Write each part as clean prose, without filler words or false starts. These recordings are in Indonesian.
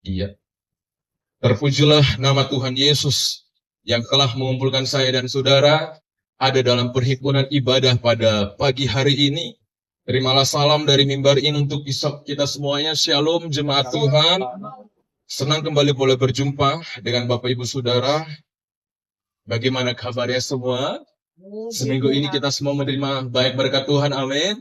Iya. Terpujilah nama Tuhan Yesus yang telah mengumpulkan saya dan saudara ada dalam perhimpunan ibadah pada pagi hari ini. Terimalah salam dari mimbar ini untuk kita semuanya. Shalom jemaat Tuhan. Senang kembali boleh berjumpa dengan Bapak Ibu Saudara. Bagaimana kabarnya semua? Seminggu ini kita semua menerima baik berkat Tuhan. Amin.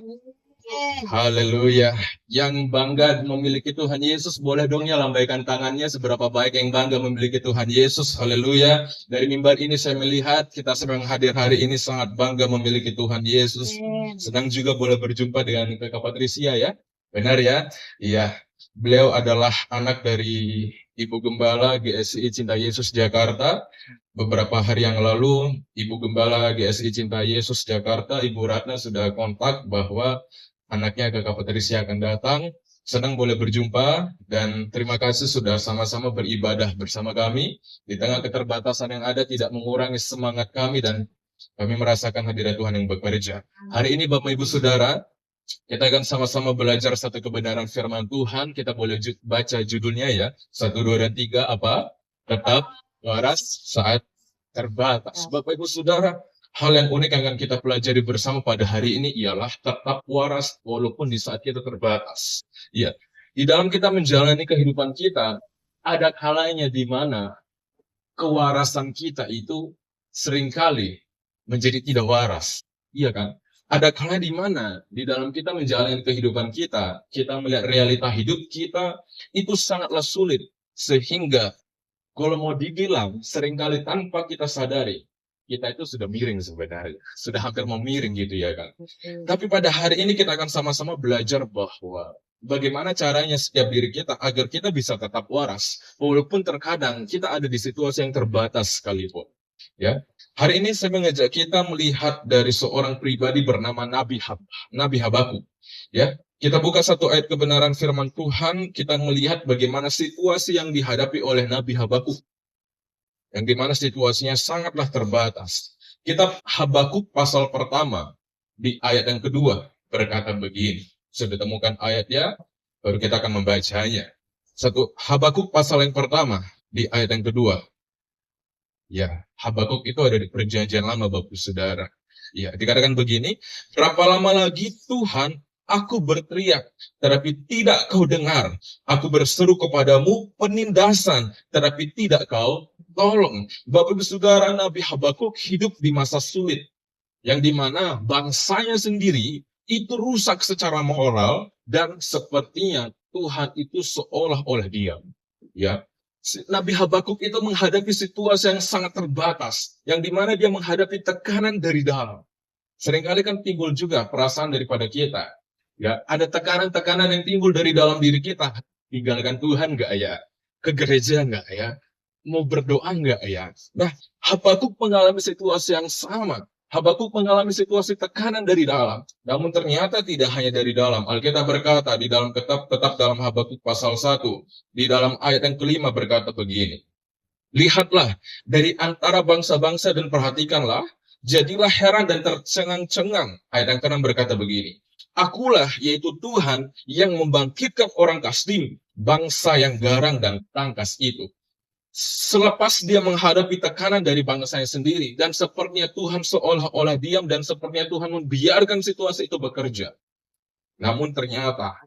Haleluya. Yang bangga memiliki Tuhan Yesus, boleh dong ya lambaikan tangannya seberapa baik yang bangga memiliki Tuhan Yesus. Haleluya. Dari mimbar ini saya melihat kita sedang hadir hari ini sangat bangga memiliki Tuhan Yesus. Senang juga boleh berjumpa dengan Kakak Patricia ya. Benar ya? Iya. Beliau adalah anak dari Ibu Gembala GSI Cinta Yesus Jakarta. Beberapa hari yang lalu, Ibu Gembala GSI Cinta Yesus Jakarta, Ibu Ratna sudah kontak bahwa anaknya Kakak Patricia akan datang. Senang boleh berjumpa dan terima kasih sudah sama-sama beribadah bersama kami. Di tengah keterbatasan yang ada tidak mengurangi semangat kami dan kami merasakan hadirat Tuhan yang bekerja. Hari ini Bapak Ibu Saudara, kita akan sama-sama belajar satu kebenaran firman Tuhan. Kita boleh baca judulnya ya. 1, 2, dan 3 apa? Tetap waras saat terbatas. Bapak Ibu Saudara, hal yang unik yang akan kita pelajari bersama pada hari ini ialah tetap waras walaupun di saat kita terbatas. Ya, di dalam kita menjalani kehidupan kita, ada kalanya di mana kewarasan kita itu seringkali menjadi tidak waras. Iya kan? Ada kalanya di mana di dalam kita menjalani kehidupan kita, kita melihat realita hidup kita itu sangatlah sulit. Sehingga kalau mau dibilang seringkali tanpa kita sadari, kita itu sudah miring sebenarnya. Sudah hampir mau miring gitu ya kan. Tapi pada hari ini kita akan sama-sama belajar bahwa bagaimana caranya setiap diri kita agar kita bisa tetap waras. Walaupun terkadang kita ada di situasi yang terbatas sekalipun. Ya, hari ini saya mengajak kita melihat dari seorang pribadi bernama Nabi Habakuk. Ya, kita buka satu ayat kebenaran firman Tuhan, kita melihat bagaimana situasi yang dihadapi oleh Nabi Habakuk. Yang dimana situasinya sangatlah terbatas. Kitab Habakuk pasal pertama di ayat yang kedua berkata begini. Sudah temukan ayatnya, baru kita akan membacanya. Habakuk pasal yang pertama di ayat yang kedua. Ya, Habakuk itu ada di perjanjian lama, Bapak Saudara. Ya, dikatakan begini, berapa lama lagi Tuhan, aku berteriak, tetapi tidak kau dengar. Aku berseru kepadamu penindasan, tetapi tidak kau tolong. Bapak Saudara, Nabi Habakuk hidup di masa sulit, yang dimana bangsanya sendiri itu rusak secara moral, dan sepertinya Tuhan itu seolah-olah diam. Ya, Nabi Habakuk itu menghadapi situasi yang sangat terbatas, yang dimana dia menghadapi tekanan dari dalam. Seringkali kan timbul juga perasaan daripada kita. Ya, ada tekanan-tekanan yang timbul dari dalam diri kita. Tinggalkan Tuhan nggak ya? Ke gereja nggak ya? Mau berdoa nggak ya? Nah, Habakuk mengalami situasi yang sama. Habakuk mengalami situasi tekanan dari dalam. Namun ternyata tidak hanya dari dalam. Alkitab berkata di dalam tetap dalam Habakuk pasal 1. Di dalam ayat yang kelima berkata begini. Lihatlah dari antara bangsa-bangsa dan perhatikanlah. Jadilah heran dan tercengang-cengang. Ayat yang ke-6 berkata begini. Akulah yaitu Tuhan yang membangkitkan orang Kasdim. Bangsa yang garang dan tangkas itu. Selepas dia menghadapi tekanan dari bangsanya sendiri, dan sepertinya Tuhan seolah-olah diam, dan sepertinya Tuhan membiarkan situasi itu bekerja. Namun ternyata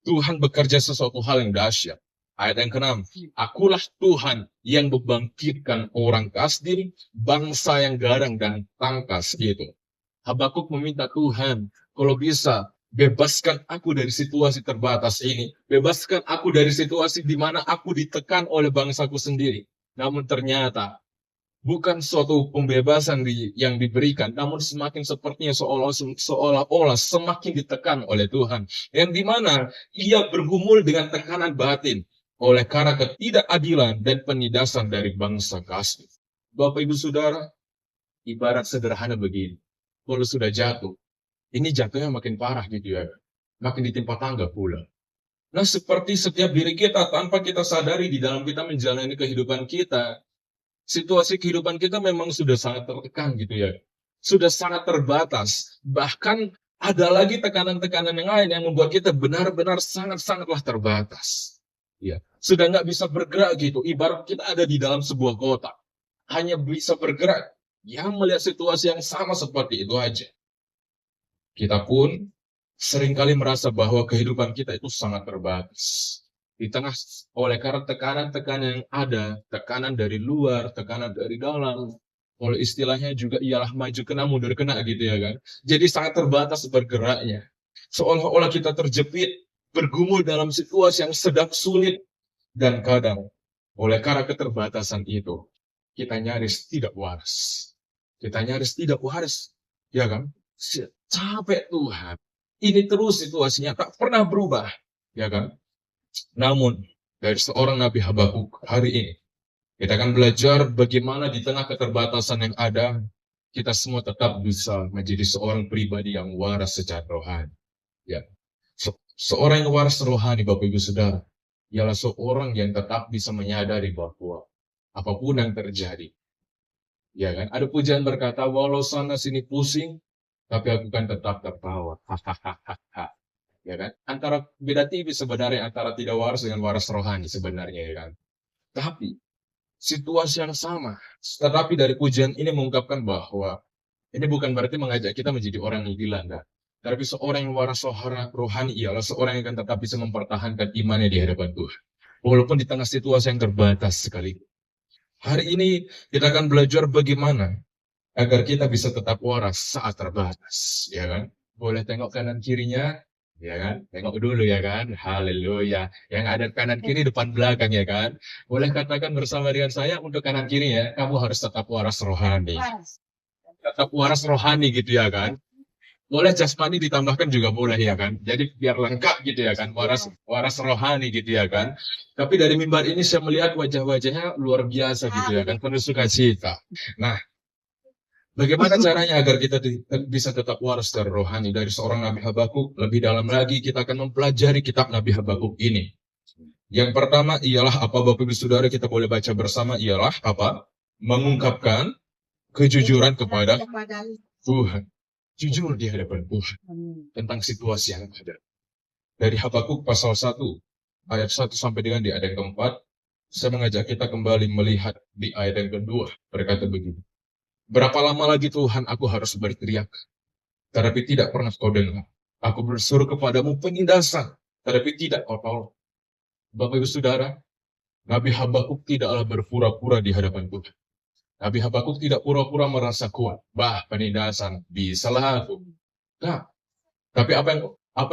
Tuhan bekerja sesuatu hal yang dahsyat. Ayat yang ke-6, akulah Tuhan yang membangkitkan orang Kasdim, bangsa yang garang dan tangkas itu. Habakuk meminta Tuhan, kalau bisa, bebaskan aku dari situasi terbatas ini. Bebaskan aku dari situasi di mana aku ditekan oleh bangsaku sendiri. Namun ternyata bukan suatu pembebasan yang diberikan, namun semakin sepertinya seolah-olah semakin ditekan oleh Tuhan. Yang dimana ia bergumul dengan tekanan batin oleh karena ketidakadilan dan penindasan dari bangsa Kasdim. Bapak Ibu Saudara, ibarat sederhana begini. Kalau sudah jatuh, ini jatuhnya makin parah gitu ya. Makin ditimpa tangga pula. Nah, seperti setiap diri kita, tanpa kita sadari di dalam kita menjalani kehidupan kita, situasi kehidupan kita memang sudah sangat tertekan gitu ya. Sudah sangat terbatas. Bahkan ada lagi tekanan-tekanan yang lain yang membuat kita benar-benar sangat-sangatlah terbatas. Ya. sudah nggak bisa bergerak gitu. Ibarat kita ada di dalam sebuah kota, hanya bisa bergerak, ya melihat situasi yang sama seperti itu aja. Kita pun seringkali merasa bahwa kehidupan kita itu sangat terbatas. Di tengah oleh karena tekanan-tekanan yang ada, tekanan dari luar, tekanan dari dalam, oleh istilahnya juga ialah maju kena mundur kena gitu ya kan. Jadi sangat terbatas bergeraknya. Seolah-olah kita terjepit, bergumul dalam situasi yang sedang sulit, dan kadang oleh karena keterbatasan itu, kita nyaris tidak waras. Kita nyaris tidak waras, ya kan? Capek Tuhan. Ini terus situasinya tak pernah berubah, ya kan? Namun dari seorang Nabi Habakuk hari ini, kita akan belajar bagaimana di tengah keterbatasan yang ada, kita semua tetap bisa menjadi seorang pribadi yang waras secara rohani. Ya, seorang yang waras rohani, Bapak Ibu Saudara, ialah seorang yang tetap bisa menyadari bahwa apapun yang terjadi, ya kan? Ada pujian berkata, walau sana sini pusing, tapi aku kan tetap tertawa. Hahaha. Ya kan? Antara beda tipis sebenarnya antara tidak waras dengan waras rohani sebenarnya, ya kan? Tapi situasi yang sama. Tetapi dari pujian ini mengungkapkan bahwa ini bukan berarti mengajak kita menjadi orang yang gila, enggak. Tapi seorang yang waras rohani ialah seorang yang akan tetap bisa mempertahankan imannya di hadapan Tuhan. Walaupun di tengah situasi yang terbatas sekali. Hari ini kita akan belajar bagaimana agar kita bisa tetap waras saat terbatas, ya kan? Boleh tengok kanan kirinya, ya kan? Tengok dulu ya kan? Haleluya. Yang ada kanan kiri depan belakang ya kan? Boleh katakan bersama dengan saya untuk kanan kiri ya, kamu harus tetap waras rohani. Tetap waras rohani gitu ya kan? Boleh jasmani ditambahkan juga boleh ya kan? Jadi biar lengkap gitu ya kan? Waras rohani gitu ya kan? Tapi dari mimbar ini saya melihat wajah-wajahnya luar biasa gitu ya kan? Penuh sukacita. Nah, bagaimana caranya agar kita bisa tetap waras secara rohani dari seorang Nabi Habakuk? Lebih dalam lagi kita akan mempelajari kitab Nabi Habakuk ini. Yang pertama ialah apa, Bapak Ibu Saudara, kita boleh baca bersama, ialah apa? Mengungkapkan kejujuran kepada Tuhan. Jujur di hadapan Tuhan tentang situasi yang ada. Dari Habakuk pasal 1 ayat 1 sampai dengan di ayat yang keempat, saya mengajak kita kembali melihat di ayat yang kedua, berkata begini. Berapa lama lagi Tuhan aku harus berteriak, tetapi tidak pernah kau dengar. Aku berseru kepadamu penindasan, tetapi tidak kau tolong. Bapak Ibu Saudara, Nabi Habakuk tidaklah berpura-pura di hadapan Tuhan. Nabi Habakuk tidak pura-pura merasa kuat. Penindasan, bisalah aku. Nah, tapi apa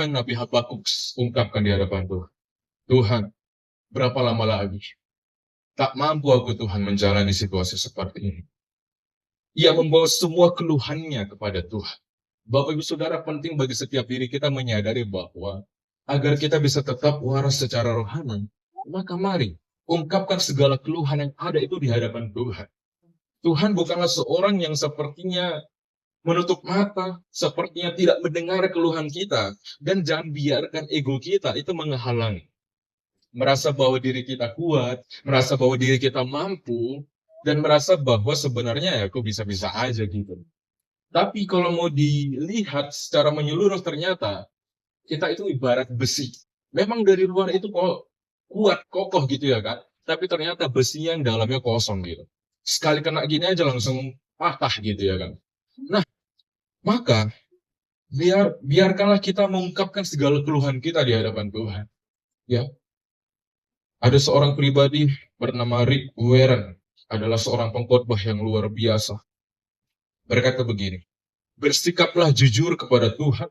yang Nabi Habakuk ungkapkan di hadapan Tuhan? Tuhan, berapa lama lagi? Tak mampu aku Tuhan menjalani situasi seperti ini. Ia membawa semua keluhannya kepada Tuhan. Bapak Ibu Saudara, penting bagi setiap diri kita menyadari bahwa agar kita bisa tetap waras secara rohani, maka mari ungkapkan segala keluhan yang ada itu di hadapan Tuhan. Tuhan bukanlah seorang yang sepertinya menutup mata, sepertinya tidak mendengar keluhan kita, dan jangan biarkan ego kita itu menghalangi. Merasa bahwa diri kita kuat, merasa bahwa diri kita mampu, dan merasa bahwa sebenarnya ya aku bisa-bisa aja gitu. Tapi kalau mau dilihat secara menyeluruh ternyata kita itu ibarat besi. Memang dari luar itu kok kuat, kokoh gitu ya kan. Tapi ternyata besinya yang dalamnya kosong gitu. Sekali kena gini aja langsung patah gitu ya kan. Nah, maka biarkanlah kita mengungkapkan segala keluhan kita di hadapan Tuhan. Ya. Ada seorang pribadi bernama Rick Warren, adalah seorang pengkhotbah yang luar biasa. Berkata begini, bersikaplah jujur kepada Tuhan,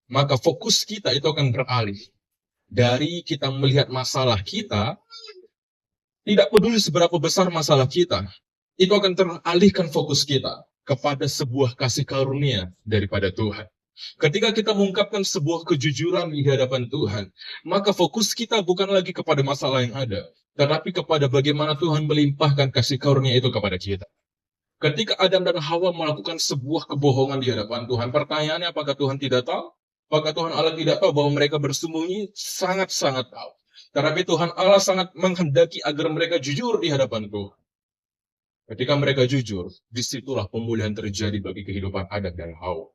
maka fokus kita itu akan beralih. Dari kita melihat masalah kita, tidak peduli seberapa besar masalah kita, itu akan teralihkan fokus kita kepada sebuah kasih karunia daripada Tuhan. Ketika kita mengungkapkan sebuah kejujuran di hadapan Tuhan, maka fokus kita bukan lagi kepada masalah yang ada, tetapi kepada bagaimana Tuhan melimpahkan kasih karunia itu kepada kita. Ketika Adam dan Hawa melakukan sebuah kebohongan di hadapan Tuhan, pertanyaannya apakah Tuhan tidak tahu? Apakah Tuhan Allah tidak tahu bahwa mereka bersembunyi? Sangat-sangat tahu. Tetapi Tuhan Allah sangat menghendaki agar mereka jujur di hadapan Tuhan. Ketika mereka jujur, disitulah pemulihan terjadi bagi kehidupan Adam dan Hawa.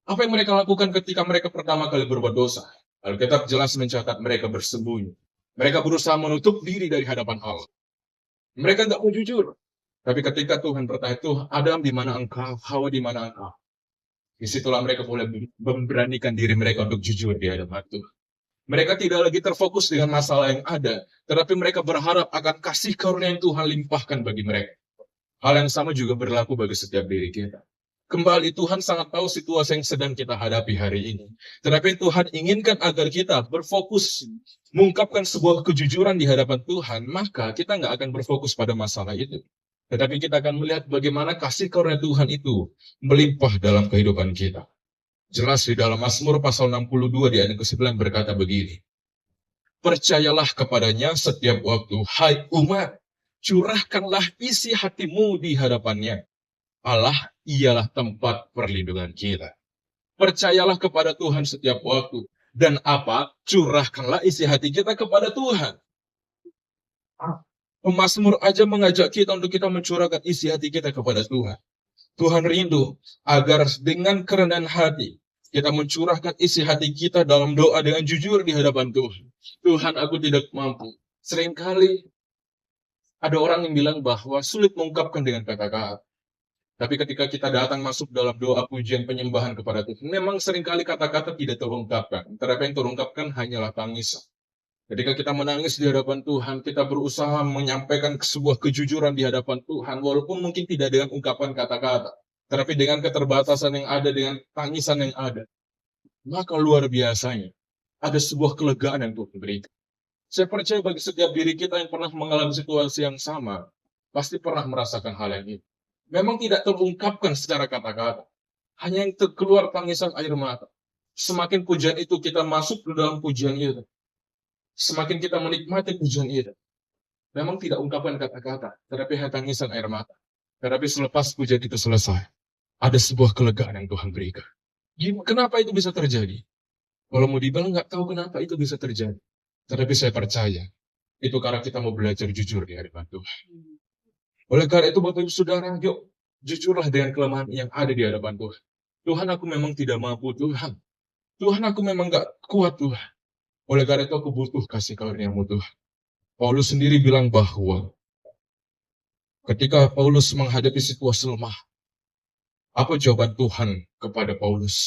Apa yang mereka lakukan ketika mereka pertama kali berbuat dosa? Alkitab jelas mencatat mereka bersembunyi. Mereka berusaha menutup diri dari hadapan Allah. Mereka nggak mau jujur. Tapi ketika Tuhan bertanya, Tuhan, Adam di mana engkau? Hawa di mana engkau? Disitulah mereka mulai memberanikan diri mereka untuk jujur di hadapan Tuhan. Mereka tidak lagi terfokus dengan masalah yang ada, tetapi mereka berharap akan kasih karunia yang Tuhan limpahkan bagi mereka. Hal yang sama juga berlaku bagi setiap diri kita. Kembali Tuhan sangat tahu situasi yang sedang kita hadapi hari ini. Tetapi Tuhan inginkan agar kita berfokus mengungkapkan sebuah kejujuran di hadapan Tuhan, maka kita nggak akan berfokus pada masalah itu. Tetapi kita akan melihat bagaimana kasih karunia Tuhan itu melimpah dalam kehidupan kita. Jelas di dalam Mazmur pasal 62 di ayat ke-9 berkata begini. Percayalah kepadanya setiap waktu, hai umat, curahkanlah isi hatimu di hadapannya. Allah ialah tempat perlindungan kita. Percayalah kepada Tuhan setiap waktu. Dan apa? Curahkanlah isi hati kita kepada Tuhan. Pemazmur aja mengajak kita untuk kita mencurahkan isi hati kita kepada Tuhan. Tuhan rindu agar dengan kerendahan hati kita mencurahkan isi hati kita dalam doa dengan jujur di hadapan Tuhan. Tuhan, aku tidak mampu. Seringkali ada orang yang bilang bahwa sulit mengungkapkan dengan kata-kata. Tapi ketika kita datang masuk dalam doa pujian penyembahan kepada Tuhan, memang seringkali kata-kata tidak terungkapkan. Tetapi yang terungkapkan hanyalah tangisan. Ketika kita menangis di hadapan Tuhan, kita berusaha menyampaikan sebuah kejujuran di hadapan Tuhan, walaupun mungkin tidak dengan ungkapan kata-kata, tetapi dengan keterbatasan yang ada, dengan tangisan yang ada. Maka luar biasanya, ada sebuah kelegaan yang Tuhan berikan. Saya percaya bagi setiap diri kita yang pernah mengalami situasi yang sama, pasti pernah merasakan hal yang itu. Memang tidak terungkapkan secara kata-kata, hanya yang terkeluar tangisan air mata. Semakin pujian itu kita masuk ke dalam pujian itu, semakin kita menikmati pujian itu. Memang tidak ungkapan kata-kata, tetapi hanya tangisan air mata. Tetapi selepas pujian itu selesai, ada sebuah kelegaan yang Tuhan berikan. Kenapa itu bisa terjadi? Kalau mau dibilang nggak tahu kenapa itu bisa terjadi. Tetapi saya percaya, itu karena kita mau belajar jujur di hadapan Tuhan. Oleh karena itu Bapak Ibu Saudara, yuk jujurlah dengan kelemahan yang ada di hadapan Tuhan. Tuhan, aku memang tidak mampu Tuhan. Tuhan, aku memang nggak kuat Tuhan. Oleh karena itu aku butuh kasih karunia-Mu Tuhan. Paulus sendiri bilang bahwa ketika Paulus menghadapi situasi lemah, apa jawaban Tuhan kepada Paulus?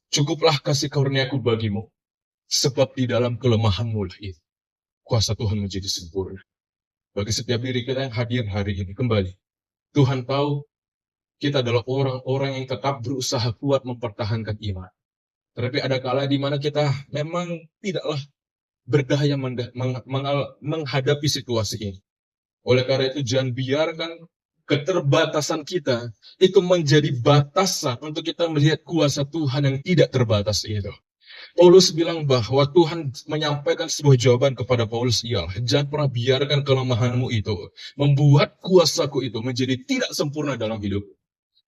Cukuplah kasih karunia-Ku bagimu, sebab di dalam kelemahanmu lah itu kuasa Tuhan menjadi sempurna. Bagi setiap diri kita yang hadir hari ini kembali, Tuhan tahu kita adalah orang-orang yang tetap berusaha kuat mempertahankan iman. Tetapi ada kala di mana kita memang tidaklah berdaya menghadapi situasi ini. Oleh karena itu jangan biarkan keterbatasan kita itu menjadi batasan untuk kita melihat kuasa Tuhan yang tidak terbatas itu. Paulus bilang bahwa Tuhan menyampaikan sebuah jawaban kepada Paulus, ialah jangan pernah biarkan kelemahanmu itu membuat kuasaku itu menjadi tidak sempurna dalam hidup.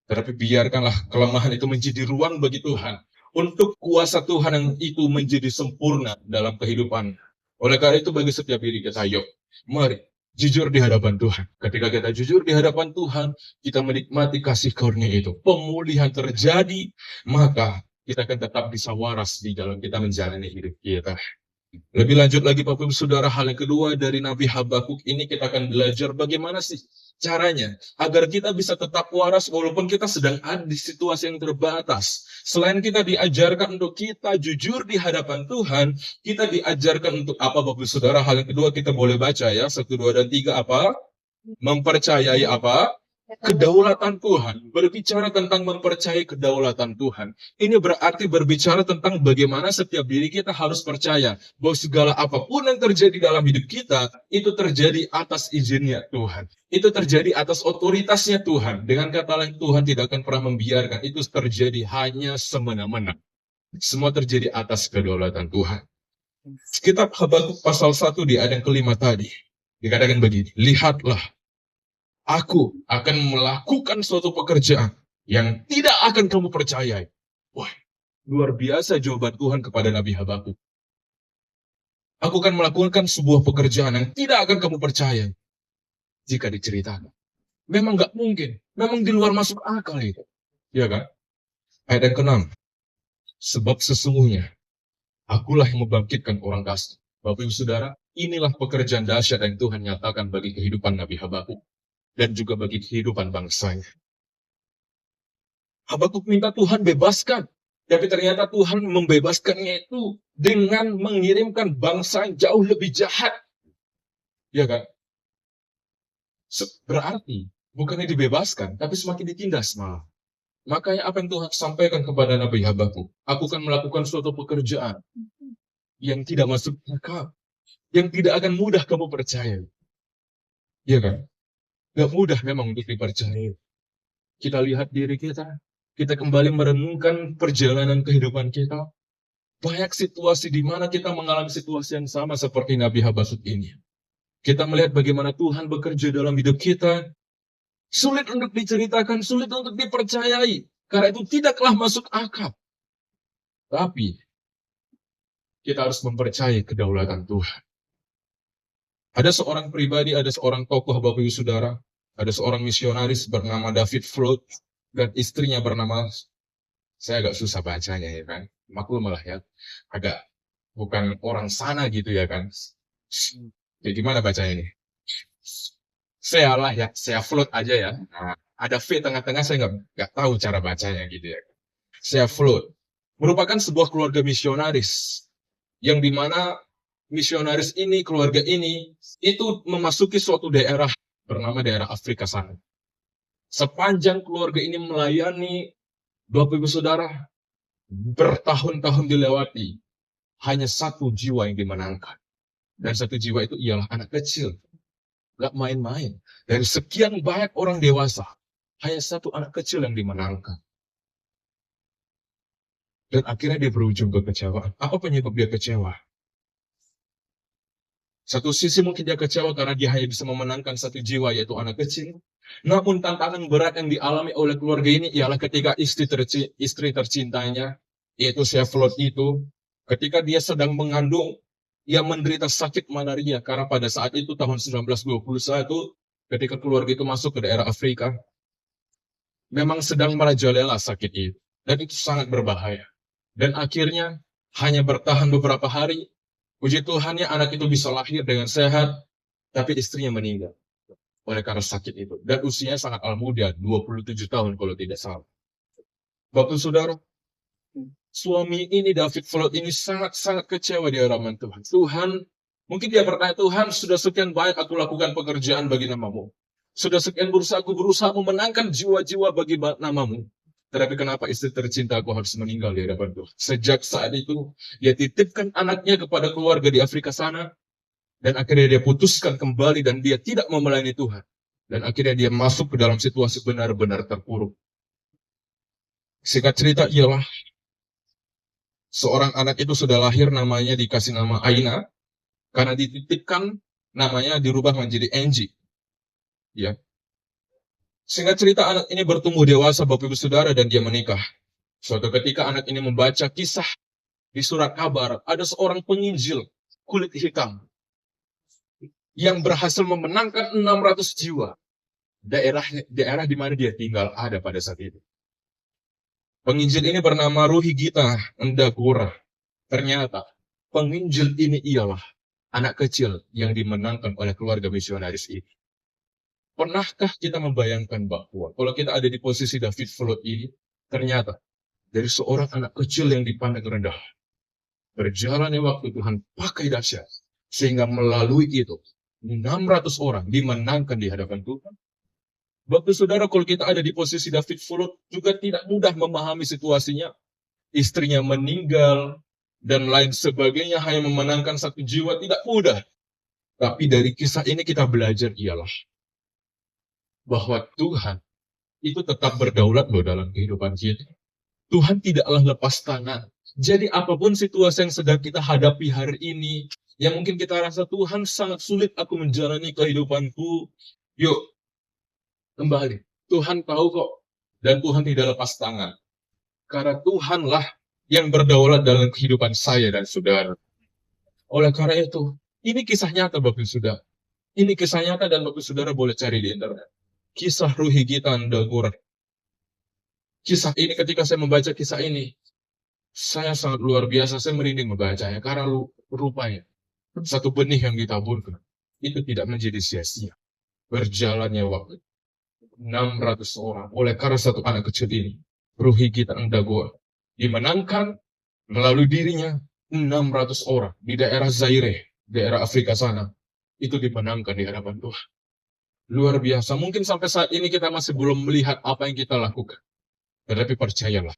Tetapi biarkanlah kelemahan itu menjadi ruang bagi Tuhan untuk kuasa Tuhan yang itu menjadi sempurna dalam kehidupan. Oleh karena itu bagi setiap diri kita, yuk, mari jujur di hadapan Tuhan. Ketika kita jujur di hadapan Tuhan, kita menikmati kasih karunia itu. Pemulihan terjadi, maka kita akan tetap bisa waras di dalam kita menjalani hidup kita. Lebih lanjut lagi Bapak Ibu Saudara, hal yang kedua dari Nabi Habakuk ini kita akan belajar bagaimana sih caranya agar kita bisa tetap waras walaupun kita sedang ada di situasi yang terbatas. Selain kita diajarkan untuk kita jujur di hadapan Tuhan, kita diajarkan untuk apa Bapak Ibu Saudara? Hal yang kedua kita boleh baca ya, 1, 2, dan 3 apa? Mempercayai apa? Kedaulatan Tuhan. Berbicara tentang mempercayai kedaulatan Tuhan, ini berarti berbicara tentang bagaimana setiap diri kita harus percaya bahwa segala apapun yang terjadi dalam hidup kita, itu terjadi atas izinnya Tuhan. Itu terjadi atas otoritasnya Tuhan. Dengan kata lain, Tuhan tidak akan pernah membiarkan itu terjadi hanya semena-mena. Semua terjadi atas kedaulatan Tuhan. Kitab Habakuk pasal 1 di ayat yang kelima tadi, dikatakan begini, lihatlah, aku akan melakukan suatu pekerjaan yang tidak akan kamu percayai. Wah, luar biasa jawaban Tuhan kepada Nabi Habakuk. Aku akan melakukan sebuah pekerjaan yang tidak akan kamu percayai. Jika diceritakan. Memang nggak mungkin. Memang di luar masuk akal itu. Ya kan? Ayat yang ke-6. Sebab sesungguhnya, akulah yang membangkitkan orang kasta. Bapak Ibu Saudara, Inilah pekerjaan dahsyat yang Tuhan nyatakan bagi kehidupan Nabi Habakuk dan juga bagi kehidupan bangsanya. Habakuk minta Tuhan bebaskan, tapi ternyata Tuhan membebaskannya itu dengan mengirimkan bangsa yang jauh lebih jahat. Ya kan? Berarti bukannya dibebaskan, tapi semakin ditindas malah. Makanya apa yang Tuhan sampaikan kepada Nabi Habakuk, aku akan melakukan suatu pekerjaan yang tidak masuk akal, yang tidak akan mudah kamu percaya. Iya kan? Gak mudah memang untuk dipercaya. Kita lihat diri kita kembali merenungkan perjalanan kehidupan kita. Banyak situasi di mana kita mengalami situasi yang sama seperti Nabi Habakuk ini. Kita melihat bagaimana Tuhan bekerja dalam hidup kita. Sulit untuk diceritakan, sulit untuk dipercayai. Karena itu tidaklah masuk akal. Tapi, kita harus mempercayai kedaulatan Tuhan. Ada seorang pribadi, ada seorang tokoh Bapak Ibu Saudara, ada seorang misionaris bernama David Flood, dan istrinya bernama, saya agak susah bacanya ya kan, maklum lah ya, agak bukan orang sana gitu ya kan. Ya gimana bacanya ini? Saya lah ya, saya Flood aja ya. Nah, ada V tengah-tengah, saya nggak tahu cara bacanya gitu ya. Saya Flood merupakan sebuah keluarga misionaris yang dimana misionaris ini, keluarga ini, itu memasuki suatu daerah bernama daerah Afrika sana. Sepanjang keluarga ini melayani, Bapak Ibu Saudara, bertahun-tahun dilewati, hanya satu jiwa yang dimenangkan. Dan satu jiwa itu ialah anak kecil. Gak main-main. Dari sekian banyak orang dewasa, hanya satu anak kecil yang dimenangkan. Dan akhirnya dia berujung kekecewaan. Apa penyebab dia kecewa? Satu sisi mungkin dia kecewa karena dia hanya bisa memenangkan satu jiwa, yaitu anak kecil. Namun tantangan berat yang dialami oleh keluarga ini ialah ketika istri tercintanya, yaitu Chevlot itu, ketika dia sedang mengandung, ia menderita sakit malaria. Karena pada saat itu tahun 1921, ketika keluarga itu masuk ke daerah Afrika, memang sedang merajalela sakit itu. Dan itu sangat berbahaya. Dan akhirnya hanya bertahan beberapa hari. Puji Tuhannya anak itu bisa lahir dengan sehat, tapi istrinya meninggal oleh karena sakit itu. Dan usianya sangat muda, 27 tahun kalau tidak salah. Bapak Saudara, suami ini, David Flood ini sangat-sangat kecewa di hadapan Tuhan. Tuhan, mungkin dia bertanya, Tuhan sudah sekian banyak aku lakukan pekerjaan bagi namamu. Sudah sekian aku berusaha memenangkan jiwa-jiwa bagi namamu. Tetapi kenapa istri tercinta aku harus meninggal di hadapan Tuhan? Sejak saat itu, dia titipkan anaknya kepada keluarga di Afrika sana. Dan akhirnya dia putuskan kembali dan dia tidak mau melayani Tuhan. Dan akhirnya dia masuk ke dalam situasi benar-benar terpuruk. Singkat cerita ialah, seorang anak itu sudah lahir, namanya dikasih nama Aina. Karena dititipkan, namanya dirubah menjadi Angie. Ya. Singkat cerita anak ini bertumbuh dewasa Bapak Ibu Saudara dan dia menikah. Suatu ketika anak ini membaca kisah di surat kabar, ada seorang penginjil kulit hitam yang berhasil memenangkan 600 jiwa. Daerah di mana dia tinggal ada pada saat itu. Penginjil ini bernama Ruhi Gita Ndagora. Ternyata penginjil ini ialah anak kecil yang dimenangkan oleh keluarga misionaris ini. Pernahkah kita membayangkan bahwa kalau kita ada di posisi David Flood ini, ternyata dari seorang anak kecil yang dipandang rendah, berjalannya waktu Tuhan pakai dahsyat, sehingga melalui itu 600 orang dimenangkan di hadapan Tuhan. Bapak Saudara, kalau kita ada di posisi David Flood, juga tidak mudah memahami situasinya. Istrinya meninggal dan lain sebagainya, hanya memenangkan satu jiwa, tidak mudah. Tapi dari kisah ini kita belajar ialah bahwa Tuhan itu tetap berdaulat loh dalam kehidupan kita. Tuhan tidaklah lepas tangan. Jadi apapun situasi yang sedang kita hadapi hari ini, yang mungkin kita rasa Tuhan sangat sulit aku menjalani kehidupanku, yuk kembali. Tuhan tahu kok, dan Tuhan tidak lepas tangan. Karena Tuhanlah yang berdaulat dalam kehidupan saya dan saudara. Oleh karena itu, ini kisah nyata Bapak Saudara. Ini kisah nyata dan Bapak Saudara boleh cari di internet. Kisah Ruhi Gita Ndagora. Kisah ini, ketika saya membaca kisah ini, saya sangat luar biasa, saya merinding membacanya, karena rupanya satu benih yang ditaburkan, itu tidak menjadi sia-sia. Berjalannya waktu, 600 orang, oleh karena satu anak kecil ini, Ruhi Gita Dagoa, dimenangkan melalui dirinya 600 orang di daerah Zaire, daerah Afrika sana, itu dimenangkan di hadapan Tuhan. Luar biasa, mungkin sampai saat ini kita masih belum melihat apa yang kita lakukan. Tetapi percayalah,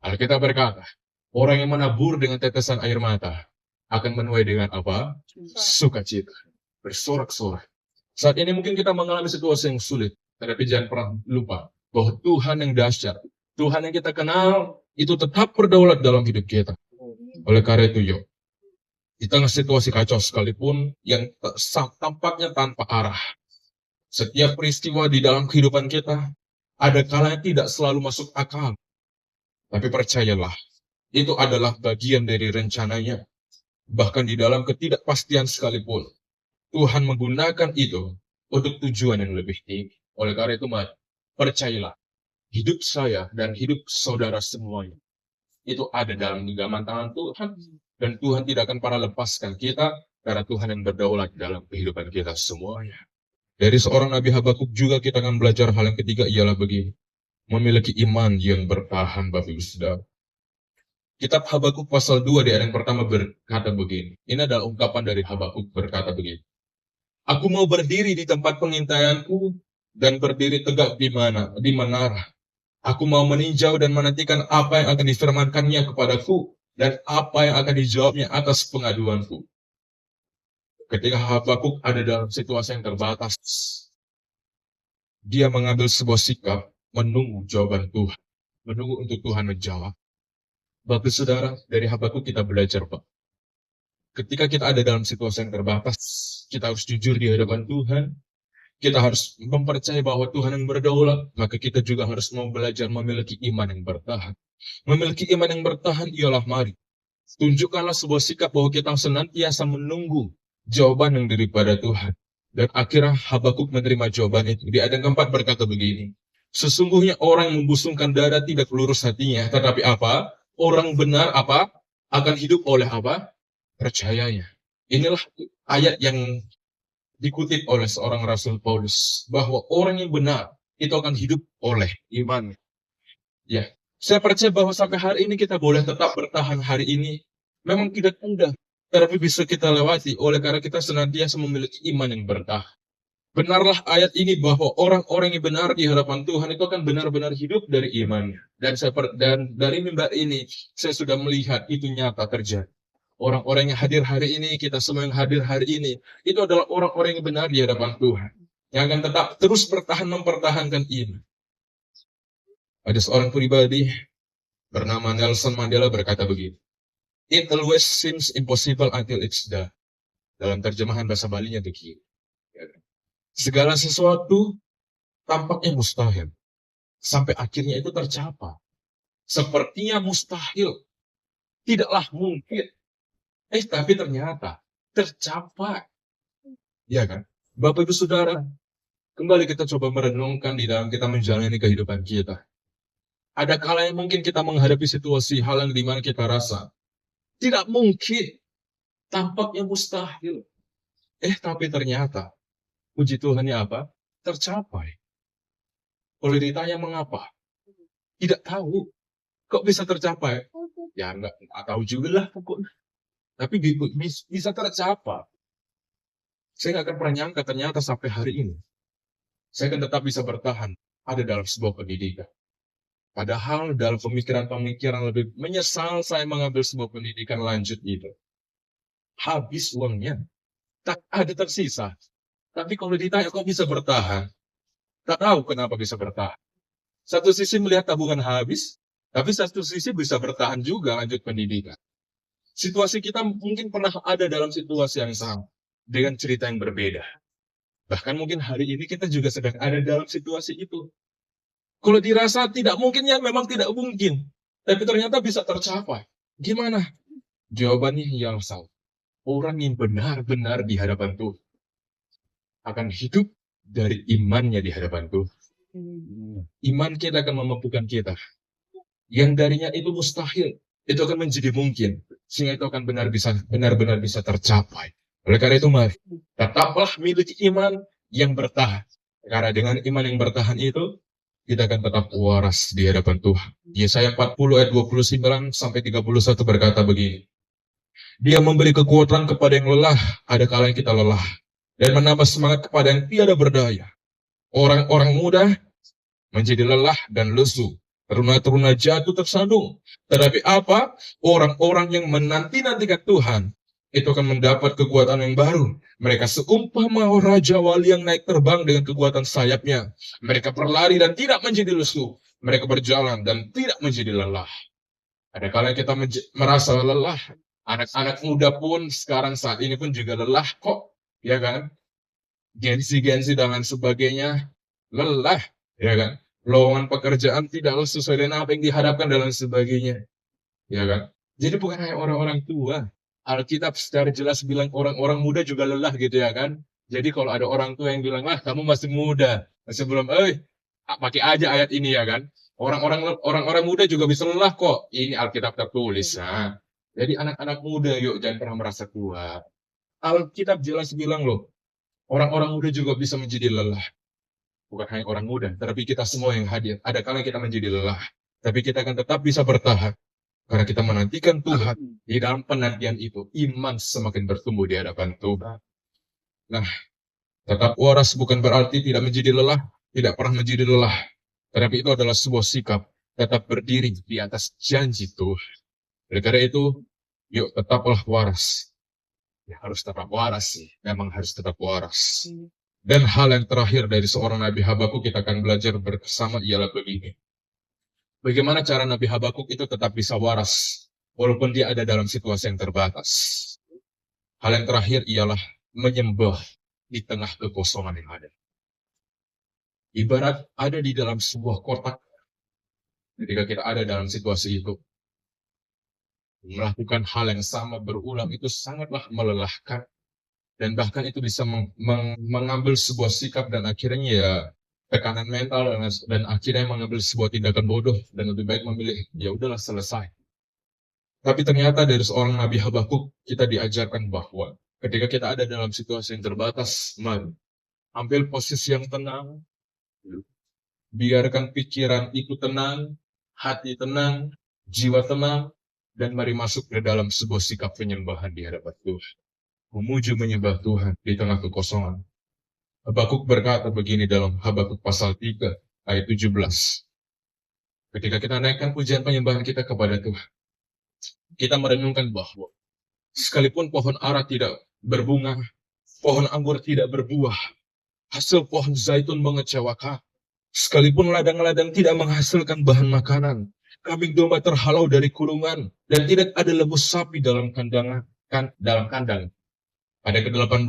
Alkitab berkata, orang yang menabur dengan tetesan air mata akan menuai dengan apa? Sukacita, bersorak-sorak. Saat ini mungkin kita mengalami situasi yang sulit, tetapi jangan pernah lupa bahwa Tuhan yang dahsyat, Tuhan yang kita kenal, itu tetap berdaulat dalam hidup kita. Oleh karena itu, yuk, di tengah situasi kacau sekalipun yang tampaknya tanpa arah, setiap peristiwa di dalam kehidupan kita, ada kalanya tidak selalu masuk akal. Tapi percayalah, itu adalah bagian dari rencananya. Bahkan di dalam ketidakpastian sekalipun, Tuhan menggunakan itu untuk tujuan yang lebih tinggi. Oleh karena itu, mari, percayalah, hidup saya dan hidup saudara semuanya, itu ada dalam genggaman tangan Tuhan. Dan Tuhan tidak akan pernah lepaskan kita, karena Tuhan yang berdaulat dalam kehidupan kita semuanya. Dari seorang Nabi Habakuk juga kita akan belajar hal yang ketiga, ialah begini. Memiliki iman yang bertahan, Bapak Ibu Saudara. Kitab Habakuk pasal 2 di ayat yang pertama berkata begini. Ini adalah ungkapan dari Habakuk berkata begini. Aku mau berdiri di tempat pengintaianku dan berdiri tegak di menara. Aku mau meninjau dan menantikan apa yang akan difirmankannya kepadaku dan apa yang akan dijawabnya atas pengaduanku. Ketika Habakuk ada dalam situasi yang terbatas, dia mengambil sebuah sikap menunggu jawaban Tuhan, menunggu untuk Tuhan menjawab. Bapak Saudara, dari Habakuk kita belajar, Pak. Ketika kita ada dalam situasi yang terbatas, kita harus jujur di hadapan Tuhan. Kita harus mempercayai bahwa Tuhan yang berdaulat, maka kita juga harus mau belajar memiliki iman yang bertahan. Memiliki iman yang bertahan ialah mari. Tunjukkanlah sebuah sikap bahwa kita senantiasa menunggu jawaban yang daripada Tuhan. Dan akhirnya Habakuk menerima jawaban itu. Di ayat yang keempat berkata begini. Sesungguhnya orang yang membusungkan dada tidak lurus hatinya. Tetapi apa? Orang benar apa? Akan hidup oleh apa? Percayanya. Inilah ayat yang dikutip oleh seorang Rasul Paulus. Bahwa orang yang benar itu akan hidup oleh iman. Ya, saya percaya bahwa sampai hari ini kita boleh tetap bertahan hari ini. Memang tidak mudah. Tetapi bisa kita lewati oleh karena kita senantiasa memiliki iman yang bertahan. Benarlah ayat ini bahwa orang-orang yang benar di hadapan Tuhan itu akan benar-benar hidup dari imannya. Dan dari mimbar ini saya sudah melihat itu nyata terjadi. Orang-orang yang hadir hari ini, kita semua yang hadir hari ini, itu adalah orang-orang yang benar di hadapan Tuhan. Yang akan tetap terus mempertahankan iman. Ada seorang pribadi bernama Nelson Mandela berkata begini. It always seems impossible until it's done. Dalam terjemahan bahasa Balinya begini. Segala sesuatu tampaknya mustahil. Sampai akhirnya itu tercapai. Sepertinya mustahil. Tidaklah mungkin. Tapi ternyata tercapai. Ya kan? Bapak Ibu Saudara, kembali kita coba merenungkan di dalam kita menjalani kehidupan kita. Ada kala yang mungkin kita menghadapi situasi hal yang dimana kita rasa tidak mungkin. Tampaknya mustahil. Tapi ternyata puji Tuhannya apa? Tercapai. Kalau ditanya mengapa? Tidak tahu. Kok bisa tercapai? Ya enggak tahu juga lah pokoknya. Tapi bisa tercapai. Saya nggak akan pernah nyangka ternyata sampai hari ini. Saya akan tetap bisa bertahan ada dalam sebuah pendidikan. Padahal dalam pemikiran-pemikiran lebih menyesal saya mengambil sebuah pendidikan lanjut itu. Habis uangnya. Tak ada tersisa. Tapi kalau ditanya kok bisa bertahan, tak tahu kenapa bisa bertahan. Satu sisi melihat tabungan habis, tapi satu sisi bisa bertahan juga lanjut pendidikan. Situasi kita mungkin pernah ada dalam situasi yang sama, dengan cerita yang berbeda. Bahkan mungkin hari ini kita juga sedang ada dalam situasi itu. Kalau dirasa tidak mungkin, ya memang tidak mungkin. Tapi ternyata bisa tercapai. Gimana? Jawabannya yang salah. Orang yang benar-benar di hadapan Tuhan akan hidup dari imannya di hadapan Tuhan. Iman kita akan memampukan kita. Yang darinya itu mustahil, itu akan menjadi mungkin. Sehingga itu akan benar-benar bisa tercapai. Oleh karena itu mari, tetaplah miliki iman yang bertahan. Karena dengan iman yang bertahan itu, kita akan tetap waras di hadapan Tuhan. Yesaya 40 ayat 29 sampai 31 berkata begini. Dia memberi kekuatan kepada yang lelah, ada kala yang kita lelah. Dan menambah semangat kepada yang tiada berdaya. Orang-orang muda menjadi lelah dan lesu. Teruna-teruna jatuh tersandung. Tetapi apa? Orang-orang yang menanti-nantikan Tuhan, itu akan mendapat kekuatan yang baru. Mereka seumpama Raja Wali yang naik terbang dengan kekuatan sayapnya. Mereka berlari dan tidak menjadi lesu. Mereka berjalan dan tidak menjadi lelah. Ada kala kita merasa lelah. Anak-anak muda pun sekarang saat ini pun juga lelah kok. Ya kan? Gensi-gensi dan lain sebagainya. Lelah. Ya kan? Lowongan pekerjaan tidaklah sesuai dengan apa yang dihadapkan dan lain sebagainya. Ya kan? Jadi bukan hanya orang-orang tua. Alkitab secara jelas bilang orang-orang muda juga lelah gitu ya kan. Jadi kalau ada orang tua yang bilang, kamu masih muda, masih belum, pakai aja ayat ini ya kan. Orang-orang muda juga bisa lelah kok. Ini Alkitab tertulis. Nah, jadi anak-anak muda yuk jangan pernah merasa tua. Alkitab jelas bilang loh, orang-orang muda juga bisa menjadi lelah. Bukan hanya orang muda, tetapi kita semua yang hadir. Ada kala kita menjadi lelah, tapi kita akan tetap bisa bertahan. Karena kita menantikan Tuhan, di dalam penantian itu, iman semakin bertumbuh di hadapan Tuhan. Nah, tetap waras bukan berarti tidak menjadi lelah, tidak pernah menjadi lelah. Tetapi itu adalah sebuah sikap, tetap berdiri di atas janji Tuhan. Oleh karena itu, yuk tetaplah waras. Ya, harus tetap waras sih, memang harus tetap waras. Dan hal yang terakhir dari seorang Nabi Habakuk kita akan belajar bersama ialah begini. Bagaimana cara Nabi Habakuk itu tetap bisa waras, walaupun dia ada dalam situasi yang terbatas. Hal yang terakhir ialah menyembah di tengah kekosongan yang ada. Ibarat ada di dalam sebuah kotak, ketika kita ada dalam situasi itu, melakukan hal yang sama berulang itu sangatlah melelahkan. Dan bahkan itu bisa mengambil sebuah sikap dan akhirnya ya tekanan mental dan akhirnya mengambil sebuah tindakan bodoh dan lebih baik memilih ya udahlah selesai. Tapi ternyata dari seorang Nabi Habakuk kita diajarkan bahwa ketika kita ada dalam situasi yang terbatas, mari ambil posisi yang tenang, biarkan pikiran itu tenang, hati tenang, jiwa tenang, dan mari masuk ke dalam sebuah sikap penyembahan di hadapan Tuhan. Memuji menyembah Tuhan di tengah kekosongan. Habakuk berkata begini dalam Habakuk pasal 3 ayat 17. Ketika kita naikkan pujian penyembahan kita kepada Tuhan, kita merenungkan bahwa sekalipun pohon ara tidak berbunga, pohon anggur tidak berbuah, hasil pohon zaitun mengecewakan, sekalipun ladang-ladang tidak menghasilkan bahan makanan, kambing domba terhalau dari kurungan, dan tidak ada lembu sapi dalam kandang. Ayat ke-18,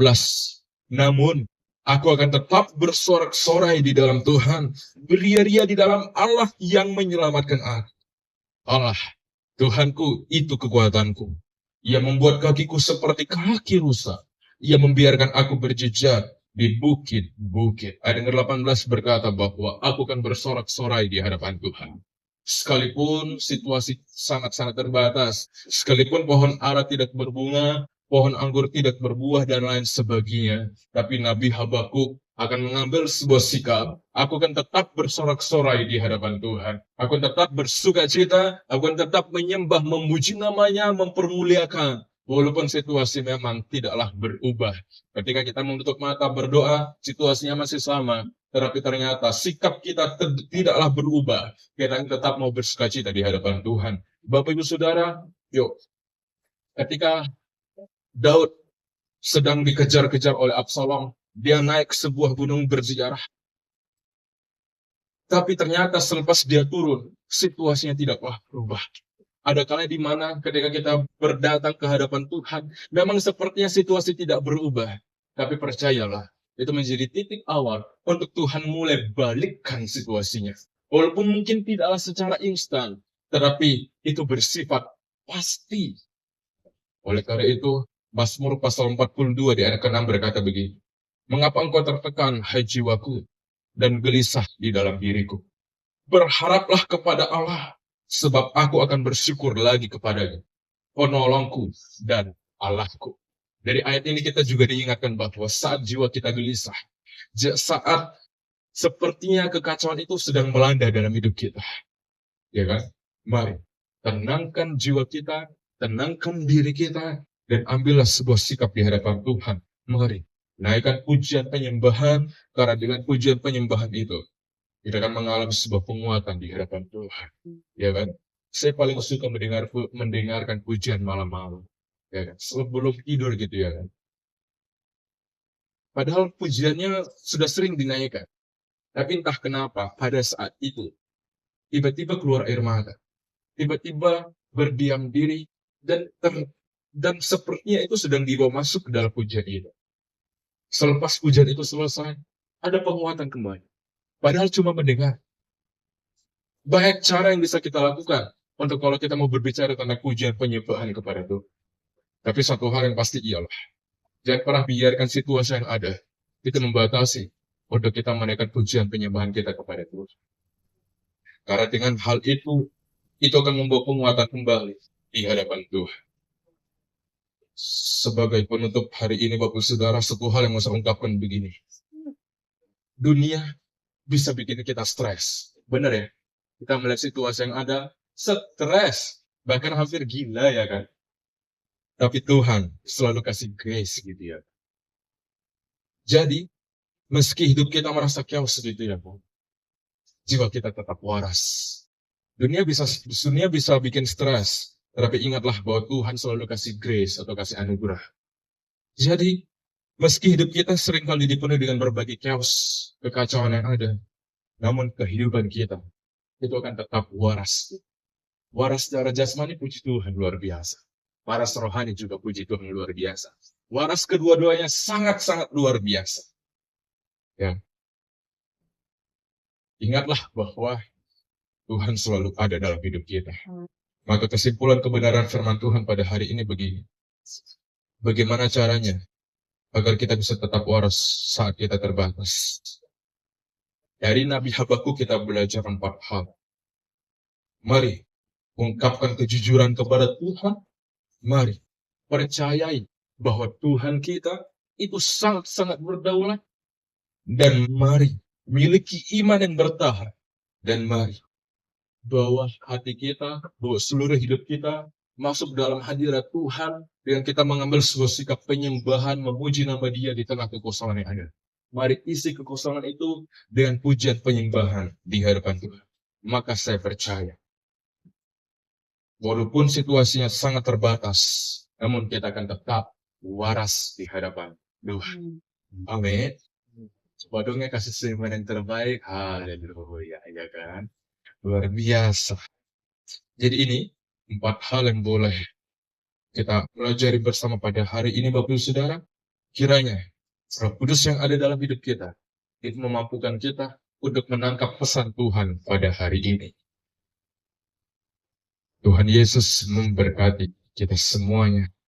namun aku akan tetap bersorak-sorai di dalam Tuhan, beria-ria di dalam Allah yang menyelamatkan aku. Allah, Tuhanku itu kekuatanku. Ia membuat kakiku seperti kaki rusa. Ia membiarkan aku berjejak di bukit-bukit. Ayat ke-18 berkata bahwa aku akan bersorak-sorai di hadapan Tuhan. Sekalipun situasi sangat-sangat terbatas, sekalipun pohon ara tidak berbunga, pohon anggur tidak berbuah dan lain sebagainya. Tapi Nabi Habakuk akan mengambil sebuah sikap. Aku akan tetap bersorak-sorai di hadapan Tuhan. Aku akan tetap bersuka cita. Aku akan tetap menyembah, memuji namanya, mempermuliakan. Walaupun situasi memang tidaklah berubah. Ketika kita menutup mata berdoa, situasinya masih sama. Tetapi ternyata sikap kita tidaklah berubah. Kita tetap mau bersuka cita di hadapan Tuhan. Bapak Ibu Saudara, yuk. Ketika Daud sedang dikejar-kejar oleh Absalom, dia naik ke sebuah gunung berziarah. Tapi ternyata selepas dia turun, situasinya tidaklah berubah. Ada kala di mana ketika kita berdatang ke hadapan Tuhan, memang sepertinya situasi tidak berubah. Tapi percayalah, itu menjadi titik awal untuk Tuhan mulai balikkan situasinya. Walaupun mungkin tidaklah secara instan, tetapi itu bersifat pasti. Oleh karena itu, Mazmur pasal 42 di ayat ke-6 berkata begini, mengapa engkau tertekan, hai jiwaku, dan gelisah di dalam diriku? Berharaplah kepada Allah, sebab aku akan bersyukur lagi kepadanya, penolongku dan Allahku. Dari ayat ini kita juga diingatkan bahwa saat jiwa kita gelisah, saat sepertinya kekacauan itu sedang melanda dalam hidup kita, ya kan? Mari, tenangkan jiwa kita, tenangkan diri kita, dan ambillah sebuah sikap di hadapan Tuhan. Mari, naikkan pujian penyembahan, karena dengan pujian penyembahan itu, kita akan mengalami sebuah penguatan di hadapan Tuhan, ya kan? Saya paling suka mendengarkan pujian malam-malam, ya kan? Sebelum tidur gitu, ya kan? Padahal pujiannya sudah sering dinaikkan, tapi entah kenapa pada saat itu tiba-tiba keluar air mata, tiba-tiba berdiam diri, dan sepertinya itu sedang dibawa masuk ke dalam pujian itu. Selepas pujian itu selesai, ada penguatan kembali. Padahal cuma mendengar. Banyak cara yang bisa kita lakukan untuk kalau kita mau berbicara tentang pujian penyembahan kepada Tuhan. Tapi satu hal yang pasti ialah, jangan pernah biarkan situasi yang ada itu membatasi untuk kita menaikkan pujian penyembahan kita kepada Tuhan. Karena dengan hal itu akan membawa penguatan kembali di hadapan Tuhan. Sebagai penutup hari ini, Bapak Saudara, satu hal yang mau saya ungkapkan begini. Dunia bisa bikin kita stres. Benar ya? Kita melihat situasi yang ada, stres. Bahkan hampir gila ya kan? Tapi Tuhan selalu kasih grace gitu ya. Jadi, meski hidup kita merasa chaos gitu ya, jiwa kita tetap waras. Dunia bisa bikin stres, tapi ingatlah bahwa Tuhan selalu kasih grace atau kasih anugerah. Jadi, meski hidup kita seringkali dipenuhi dengan berbagai chaos, kekacauan yang ada, namun kehidupan kita itu akan tetap waras. Waras secara jasmani, puji Tuhan, luar biasa. Waras rohani juga, puji Tuhan, luar biasa. Waras kedua-duanya sangat-sangat luar biasa. Ya. Ingatlah bahwa Tuhan selalu ada dalam hidup kita. Maka kesimpulan kebenaran firman Tuhan pada hari ini begini. Bagaimana caranya agar kita bisa tetap waras saat kita terbatas? Dari Nabi Habakuk kita belajar 4 hal. Mari, ungkapkan kejujuran kepada Tuhan. Mari, percayai bahwa Tuhan kita itu sangat-sangat berdaulat. Dan mari, miliki iman yang bertahan. Dan mari, bawa hati kita, bawa seluruh hidup kita masuk dalam hadirat Tuhan dengan kita mengambil sebuah sikap penyembahan, memuji nama Dia di tengah kekosongan yang ada. Mari isi kekosongan itu dengan pujian penyembahan di hadapan Tuhan. Maka saya percaya, walaupun situasinya sangat terbatas, namun kita akan tetap waras di hadapan Tuhan. Amin. Coba dong ya kasih senyuman yang terbaik. Haleluya, ya kan? Luar biasa. Jadi ini 4 hal yang boleh kita pelajari bersama pada hari ini, Bapak Ibu Saudara. Kiranya Roh Kudus yang ada dalam hidup kita itu memampukan kita untuk menangkap pesan Tuhan pada hari ini. Tuhan Yesus memberkati kita semuanya.